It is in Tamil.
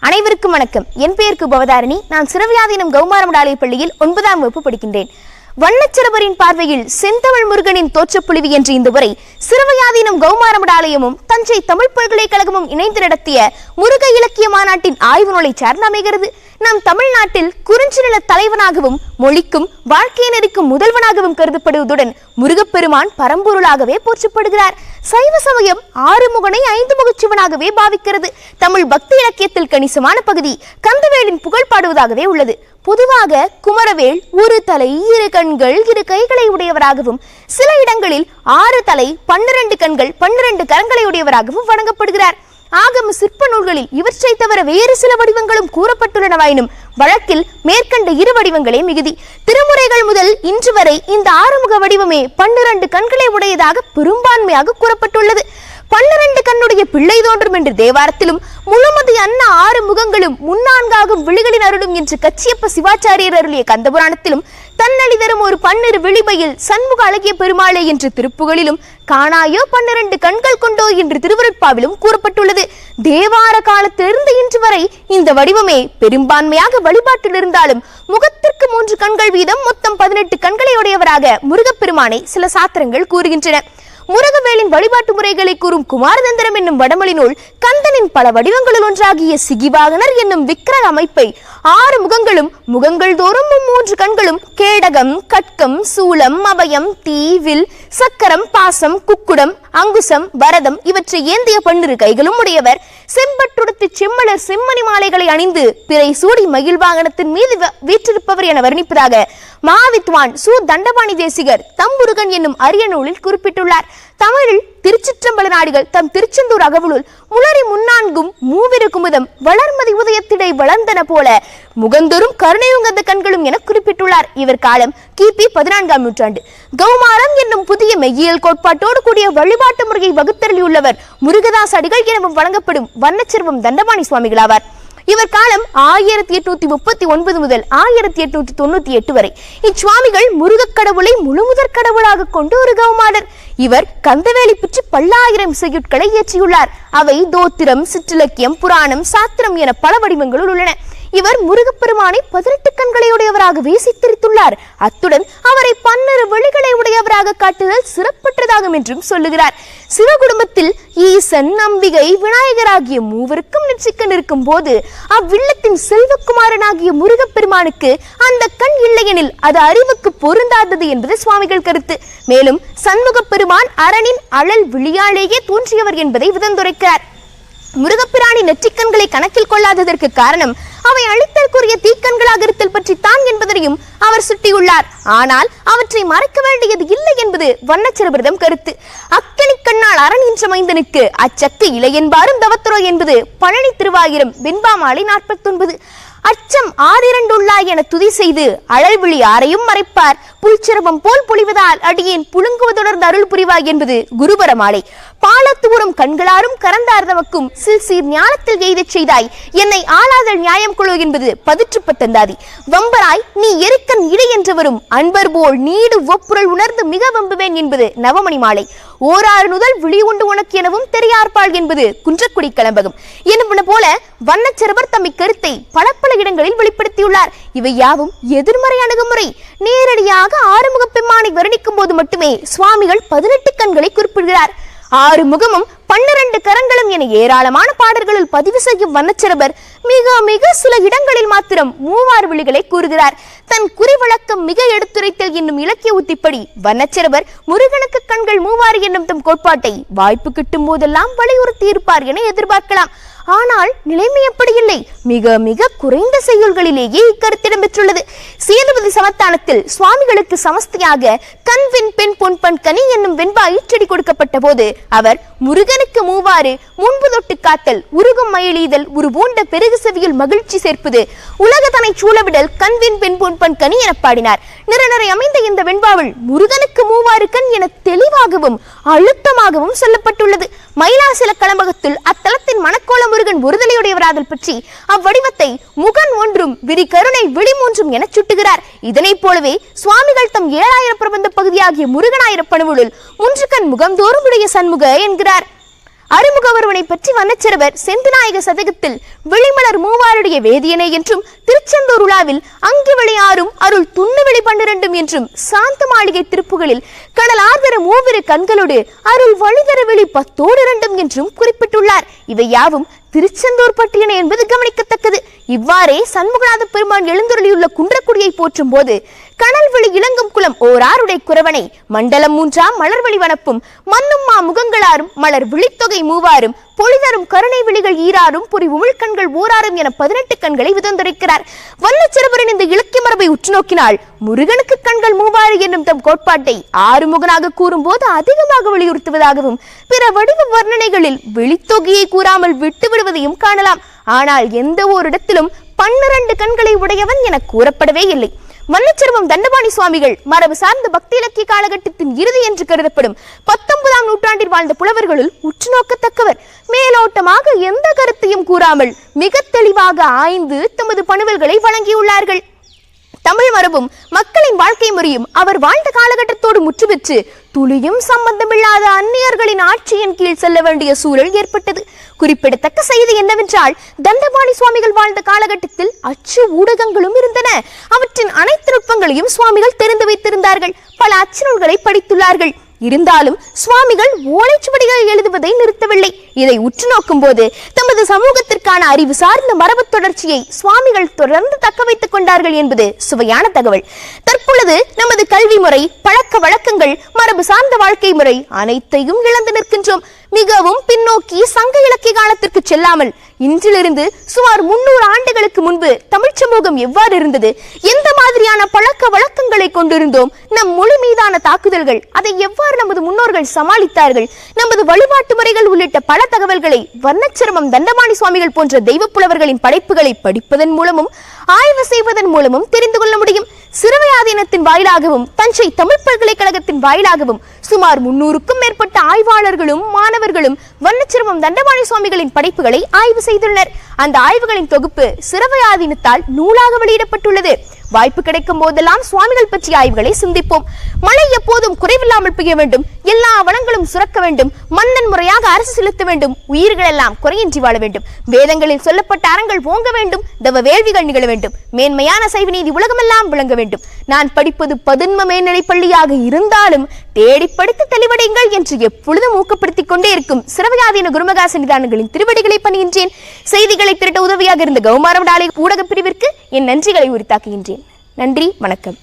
அனைவருக்கும் வணக்கம். என் பெயர் பவதாரணி. நான் சிறுவியாதீனம் கௌமாரமடாலய பள்ளியில் 9ஆம் வகுப்பு படிக்கின்றேன். வண்ணச்சிறுவரின் பார்வையில் செந்தமிழ் முருகனின் தோற்றப்புலிவி என்ற இந்த உரை சிறுவியாதீனம் கௌமாரமடாலயமும் தஞ்சை தமிழ் பல்கலைக்கழகமும் இணைந்து நடத்திய முருக இலக்கிய மாநாட்டின் ஆய்வு நூலை சார்ந்து அமைகிறது. நம் தமிழ்நாட்டில் குறிஞ்சி நில தலைவனாகவும் மொழிக்கும் வாழ்க்கை நெறிக்கும் முதல்வனாகவும் கருதப்படுவதுடன் முருகப்பெருமான் பரம்பொருளாகவே போற்றப்படுகிறார். சைவ சமயம் ஆறுமுகனை 5 முகச்சிவனாகவே பாவிக்கிறது. தமிழ் பக்தி இலக்கியத்தில் கணிசமான பகுதி கந்தவேலின் புகழ் பாடுவதாகவே உள்ளது. பொதுவாக குமரவேல் 1 தலை 2 கண்கள் 2 கைகளை உடையவராகவும், சில இடங்களில் 6 தலை 12 கண்கள் 12 கரங்களை உடையவராகவும் வணங்கப்படுகிறார். ஆகம சிற்ப நூல்களில் இவற்றை தவிர வேறு சில வடிவங்களும் கூறப்பட்டுள்ளனவாயினும் வழக்கில் மேற்கண்ட 2 வடிவங்களே மிகுதி. திருமுறைகள் முதல் இன்று வரை இந்த ஆறுமுக வடிவமே 12 கண்களை உடையதாக பெரும்பான்மையாக கூறப்பட்டுள்ளது. 12 கண்ணுடைய பிள்ளை தோன்றும் என்று தேவாரத்திலும், முழுமதி அன்ன 6 முகங்களும் 3 விழிகளின் அருளும் என்று கச்சியப்ப சிவாச்சாரியர் அருளிய கந்தபுராணத்திலும், தன்னழி தரும் ஒரு 12 விழிபையில் சண்முக அழகிய பெருமாளே என்று திருப்புகளிலும், காணாயோ 12 கண்கள் கொண்டோ என்று திருவருட்பாவிலும் கூறப்பட்டுள்ளது. தேவார காலத்திலிருந்து இன்று வரை இந்த வடிவமே பெரும்பான்மையாக வழிபாட்டில் இருந்தாலும், முகத்திற்கு 3 கண்கள் வீதம் மொத்தம் 18 கண்களை உடையவராக முருகப்பெருமானை சில சாத்திரங்கள் கூறுகின்றன. முருகவேலின் வழிபாட்டு முறைகளை கூறும் குமாரதந்திரம் என்னும் வடமொழி நூல் கந்தனின் பல வடிவங்களில் ஒன்றாகிய சிகிவாகனர் என்னும் விக்கிரக அமைப்பை 6 முகங்களும் முகங்கள் தோறும் 3 கண்களும் கேடகம், கட்கம், சூலம், அபயம், தீவில், சக்கரம், பாசம், குக்குடம், அங்குசம், வரதம் இவற்றை ஏந்திய 12 கைகளும் உடையவர். செம்பட்டுடுத்தி செம்மலர் செம்மணி மாலைகளை அணிந்து பிறை சூடி மகிழ் வாகனத்தின் மீது வீற்றிருப்பவர் என வர்ணிப்பதாக மகாவித்வான் சு தண்டபாணி தேசிகர் தம்புருகன் என்னும் அரிய நூலில் குறிப்பிட்டுள்ளார். தமிழில் திருச்சிற்றம்பல நாடிகள் தம் திருச்செந்தூர் அகவுளுள் முளரி 3 மூவிரு குமுதம் வளர்மதி உதயத்திடை வளர்ந்தன போல முகந்தொரும் கருணையுங்கந்த கண்களும் என குறிப்பிட்டுள்ளார். இவர் காலம் கிபி 14ஆம் நூற்றாண்டு. கௌமாரம் என்னும் புதிய மெய்யியல் கோட்பாட்டோடு கூடிய வழிபாட்டு முறையை வகுத்தருளியுள்ளவர் முருகதாஸ் அடிகள் எனவும் வழங்கப்படும் வண்ணச்சிறுவம் தண்டபாணி சுவாமிகள் ஆவார். இவர் காலம் 1839 முதல் 1898 வரை. இச்சுவாமிகள் முருகக் கடவுளை முழுமுதற் கடவுளாக கொண்டு ஒரு கௌமாரர். இவர் கந்தவேலி பற்றி பல்லாயிரம் இசையுட்களை இயற்றியுள்ளார். அவை தோத்திரம், சிற்றிலக்கியம், புராணம், சாத்திரம் என பல வடிவங்களுள் உள்ளன. இவர் முருகப்பெருமானை 18 கண்களை உடையவராகவே சித்தரித்துள்ளார். அத்துடன் அவரை 12 விழிகளை உடையவராக காட்டுதல் சிறப்பற்றதாகும் என்றும் சொல்லுகிறார். சிவகுடும்பத்தில் ஈசன், அம்பிகை, விநாயகர் ஆகிய மூவருக்கும் நெற்றிக்கண் இருக்கும் போது அவ்வில்லத்தின் செல்வக்குமாரனாகிய முருகப்பெருமானுக்கு அந்த கண் இல்லையெனில் அது அறிவுக்கு பொருந்தாதது என்பது சுவாமிகள் கருத்து. மேலும் சண்முக பெருமான் அரணின் அழல் விழியாலேயே தோன்றியவர் என்பதை விதந்துரைக்கிறார். முருகப்பிராணி நெற்றிக்கண்களை கணக்கில் கொள்ளாததற்கு காரணம் அவை அழித்தற்குரிய தீக்கண்களாக இருத்தல் பற்றி தான் என்பதனையும் அவர் சுட்டியுள்ளார். ஆனால் அவற்றை மறைக்க வேண்டியது இல்லை என்பது வண்ணச்சிறுவரிடம் கருத்து. அக்கனி கண்ணால் அரண் என்ற மைந்தனுக்கு அச்சக்கு இலை என்பாரும் தவத்துரோ என்பது பழனி திருவாயிரம் வெண்பாமாலை 49. அச்சம் ஆதிரண்டுள்ளாய் என துதி செய்து அழல்விழி ஆரையும் மறைப்பார், புல்சிரமம் போல் பொழிவதால் அடியேன் புழுங்குவதொடர்ந்து அருள் புரிவாய் என்பது குருபர மாலை. பாலத்தூரும் கண்களாரும் கரந்தார் தமக்கும் சில்சீர் ஞானத்தில் எய்தச் செய்தாய், என்னை ஆளாதல் நியாயம் கொழு என்பது 18 வம்பராய் நீ எரிக்கன் இடை என்றவரும் அன்பர் போல் நீடு ஒப்புரல் உணர்ந்து மிக வம்புவேன் என்பது நவமணி மாலை. ஓராறு நுதல் விழி உண்டு உனக்கு எனவும் தெரியார்பாள் என்பது குன்றக்குடி கலம்பகம் என்பன போல வண்ணச்சிறுவர் தம்மை கருத்தை பல இடங்களில் வெளிப்படுத்தியுள்ளார். இவை யாவும் எதிர்மறை அணுகுமுறை. நேரடியாக ஆறுமுக பெம்மானை வர்ணிக்கும் போது மட்டுமே சுவாமிகள் 18 கண்களை குறிப்பிடுகிறார். 6 முகமும் 12 கரங்களும் என ஏராளமான பாடல்களில் பதிவு செய்யும் வண்ணச்சிறுவர் மிக சில இடங்களில் மாத்திரம் 3 விழிகளை கூறுகிறார். தன் குறிவிளக்கம் மிக எடுத்துரைத்தல் என்னும் இலக்கிய உத்திப்படி வண்ணச்சிறுவர் முருகனுக்கு கண்கள் 3 என்னும் தம் கோட்பாட்டை வாய்ப்பு கிட்டும் போதெல்லாம் வலியுறுத்தி இருப்பார் என எதிர்பார்க்கலாம். ஆனால் நிலைமை எப்படி இல்லை. மிக குறைந்த செய்யுள்களிலேயே இக்கருத்திடம் பெற்றுள்ளது. சேதுபதி சமஸ்தானத்தில் சுவாமிகளுக்கு சமஸ்தியாக கண்வின் பெண் பொன்பன் கனி என்னும் வெண்பா ஈற்றடி கொடுக்கப்பட்ட போது அவர் முருகனுக்கு 3 முன்பு தொட்டு காத்தல், உருகும் மயிலீதல், ஒரு பூண்ட பெருகு செவியில் மகிழ்ச்சி சேர்ப்பது, உலகதனை சூழவிடல், கண்வின் பெண் பொன்பன் கனி என பாடினார். நிறநறை அமைந்த இந்த வெண்பாவில் முருகனுக்கு 3 கண் என தெளிவாகவும் அழுத்தமாகவும் சொல்லப்பட்டுள்ளது. மயிலாசில களம்பகத்தில் அத்தலத்தின் மணக்கோள முருகன் ஒருதலையுடையவராதல் பற்றி அவ்வடிவத்தை முகன் 1 விரி கருணை விழி 3 என சுட்டுகிறார். இதனை போலவே சுவாமிகள் தம் 7000 பிரபந்த பகுதியாகிய முருகனாயிர பணுவுளுள் 3 கண் முகந்தோறும் உடைய சண்முக என்கிறார். அருமுகவர்வனை பற்றி வண்ணச்சிறுவர் செந்துநாயக சதகத்தில் விழிமலர் மூவாருடைய வேதியனை என்றும், திருச்செந்தூர் உலாவில் அங்கி விளையாறும் அருள் துண்ணுவெளி 12 என்றும், சாந்த மாளிகை திருப்புகளில் கடல் ஆர்தர மூவிரு கண்களோடு அருள் வழிதர வெளி 10 என்றும் குறிப்பிட்டுள்ளார். இவை யாவும் திருச்செந்தூர் பட்டியன என்பது கவனிக்கத்தக்கது. இவ்வாறே சண்முகநாத பெருமான் எழுந்தருளியுள்ள குன்றக்குடியை போற்றும் போது கனல்வெளி இளங்கும் குளம் ஓராருடை குறவனை மண்டலம் 3 மலர்வழி வனப்பும் மண்ணும் மா முகங்களாரும் மலர் விழித்தொகை மூவாரும் பொழிதரும் கருணை விழிகள் ஈராரும் பொறி உமிழ் கண்கள் ஓராரும் என 18 கண்களை விதந்துரைக்கிறார். வண்ணச்சிறுவரின் இந்த இலக்கிய மரபை உற்று நோக்கினால் முருகனுக்கு கண்கள் மூவாறு என்னும் தம் கோட்பாட்டை ஆறுமுகனாக கூறும்போது அதிகமாக வலியுறுத்துவதாகவும், பிற வடிவ வர்ணனைகளில் விழித்தொகையை கூறாமல் விட்டு விடுவதையும் காணலாம். ஆனால் எந்த ஓரிடத்திலும் 12 கண்களை உடையவன் என கூறப்படவே இல்லை. வண்ணச்சிறுவம் தண்டபாணி சுவாமிகள் மரபு சார்ந்த பக்தி இலக்கிய காலகட்டத்தின் இறுதி என்று கருதப்படும் 19ஆம் நூற்றாண்டில் வாழ்ந்த புலவர்களுள் உற்று நோக்கத்தக்கவர். மேலோட்டமாக எந்த கருத்தையும் கூறாமல் மிக தெளிவாக ஆய்ந்து தமது பணுவல்களை வழங்கியுள்ளார்கள். தமிழ் மரபும் மக்களின் வாழ்க்கை முறையும் அவர் வாழ்ந்த காலகட்டத்தோடு முற்றுப்பெற்று துளியும் சம்பந்தமில்லாத அந்நியர்களின் ஆட்சியின் கீழ் செல்ல வேண்டிய சூழல் ஏற்பட்டது. குறிப்பிடத்தக்க செய்தி என்னவென்றால், தண்டபாணி சுவாமிகள் வாழ்ந்த காலகட்டத்தில் அச்சு ஊடகங்களும் இருந்தன. அவற்றின் அனைத்து நுட்பங்களையும் சுவாமிகள் தெரிந்து வைத்திருந்தார்கள். பல அச்சு நூல்களை படித்துள்ளார்கள். இருந்தாலும் சுவாமிகள் ஓலைச்சுவடிகள் எழுதுவதை நிறுத்தவில்லை. இதை உற்று நோக்கும் போது தமது சமூகத்திற்கான அறிவு சார்ந்த மரபு தொடர்ச்சியை சுவாமிகள் தொடர்ந்து தக்க வைத்துக் கொண்டார்கள் என்பது சுவையான தகவல். தற்பொழுது நமது கல்வி முறை, பழக்க வழக்கங்கள், மரபு சார்ந்த வாழ்க்கை முறை அனைத்தையும் இழந்து நிற்கின்றோம். மிகவும் பின்னோக்கி சங்க இலக்கிய காலத்திற்கு செல்லாமல் இன்றிலிருந்து சுமார் 300 ஆண்டுகளுக்கு முன்பு தமிழ் சமூகம் எவ்வாறு இருந்தது, எந்த மாதிரியான பழக்க வழக்கங்களை கொண்டிருந்தோம், நம் மொழி மீதான தாக்குதல்கள், அதை எவ்வாறு நமது முன்னோர்கள் சமாளித்தார்கள், நமது வழிபாட்டு முறைகள் உள்ளிட்ட பல தகவல்களை வண்ணச்சிறுவம் தண்டபாணி சுவாமிகள் போன்ற தெய்வ புலவர்களின் படைப்புகளை படிப்பதன் மூலமும் ஆய்வு செய்வதன் மூலமும் தெரிந்து கொள்ள முடியும். சிறுவையாதீனத்தின் வாயிலாகவும் தஞ்சை தமிழ் பல்கலைக்கழகத்தின் வாயிலாகவும் சுமார் 300க்கும் மேற்பட்ட ஆய்வாளர்களும் மாணவர்களும் வண்ணச்சிறுவம் தண்டபாணி சுவாமிகளின் படைப்புகளை ஆய்வு செய்துள்ளனர். அந்த ஆய்வுகளின் தொகுப்பு சிறுவையாதீனத்தால் நூலாக வெளியிடப்பட்டுள்ளது. வாய்ப்பு கிடைக்கும் போதெல்லாம் சுவாமிகள் பற்றிய ஆய்வுகளை சிந்திப்போம். மழை எப்போதும் குறைவில்லாமல் பெய்ய வேண்டும், எல்லா வளங்களும் சுரக்க வேண்டும், மன்னன் முறையாக அரசு செலுத்த வேண்டும், உயிர்கள் எல்லாம் குறையின்றி வாழ வேண்டும், வேதங்களில் சொல்லப்பட்ட அறங்கள் ஓங்க வேண்டும், தவ வேள்விகள் நிகழ வேண்டும், மேன்மையான சைவ நீதி உலகமெல்லாம் விளங்க வேண்டும். நான் படிப்பது 11 மேல்நிலை பள்ளியாக இருந்தாலும் தேடி படித்து தெளிவடைங்கள் என்று எப்பொழுதும் ஊக்கப்படுத்திக் கொண்டே இருக்கும் சிறுவையாதீன குருமகா சன்னிதானங்களின் திருவடிகளை பணிகின்றேன். செய்திகளை திரட்ட உதவியாக இருந்த கௌமாரம் டாலை ஊடக பிரிவிற்கு என் நன்றிகளை உரித்தாக்குகின்றேன். நன்றி, வணக்கம்.